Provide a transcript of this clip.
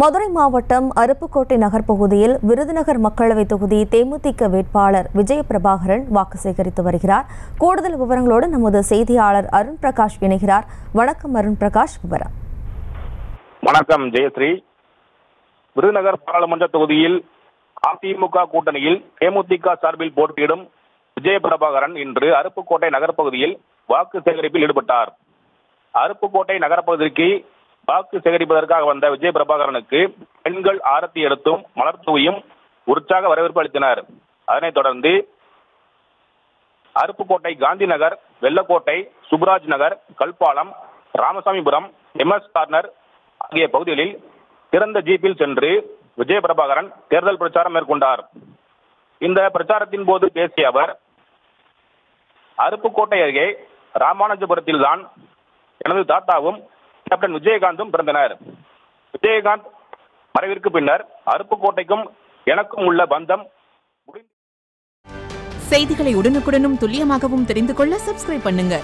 மதுரை மாவட்டம் அருப்புக்கோட்டை நகர் பகுதியில் விருதுநகர் மக்களவைத் தொகுதி தேமுதிக வேட்பாளர் விஜயபிரபாகரன் வாக்கு சேகரித்து வருகிறார். கூடுதல் விவரங்களோடு நமது செய்தியாளர் அருண் பிரகாஷ் இணைகிறார். வணக்கம் அருண் பிரகாஷ், விவரம். வணக்கம் ஜெயஸ்ரீ. விருதுநகர் பாராளுமன்ற தொகுதியில் அதிமுக கூட்டணியில் தேமுதிக சார்பில் போட்டியிடும் விஜயபிரபாகரன் இன்று அருப்புக்கோட்டை நகர் பகுதியில் வாக்கு சேகரிப்பில் ஈடுபட்டார். அருப்புக்கோட்டை நகரப்பகுதிக்கு வாக்கு சேகரிப்பதற்காக வந்த விஜயபிரபாகரனுக்கு பெண்கள் ஆரத்தி எடுத்தும் மலர் தூவியும் உற்சாக வரவேற்பு அளித்தனர். அதனைத் தொடர்ந்து அருப்புக்கோட்டை காந்தி நகர், வெள்ளக்கோட்டை, சுப்ராஜ் நகர், கல்பாலம், ராமசாமிபுரம், எம்எஸ் கார்னர் ஆகிய பகுதிகளில் திறந்த ஜீப்பில் சென்று விஜயபிரபாகரன் தேர்தல் பிரச்சாரம் மேற்கொண்டார். இந்த பிரச்சாரத்தின் போது பேசிய அவர், அருப்புக்கோட்டை அருகே ராமானுஜபுரத்தில்தான் எனது தாத்தாவும் கேப்டன் விஜயகாந்தும் பிறந்தனர். விஜயகாந்த் மறைவிற்கு பின்னர் அருப்புக்கோட்டைக்கும் எனக்கும் உள்ள பந்தம். செய்திகளை உடனுக்குடனும் துல்லியமாகவும் தெரிந்து கொள்ள சப்ஸ்கிரைப் பண்ணுங்க.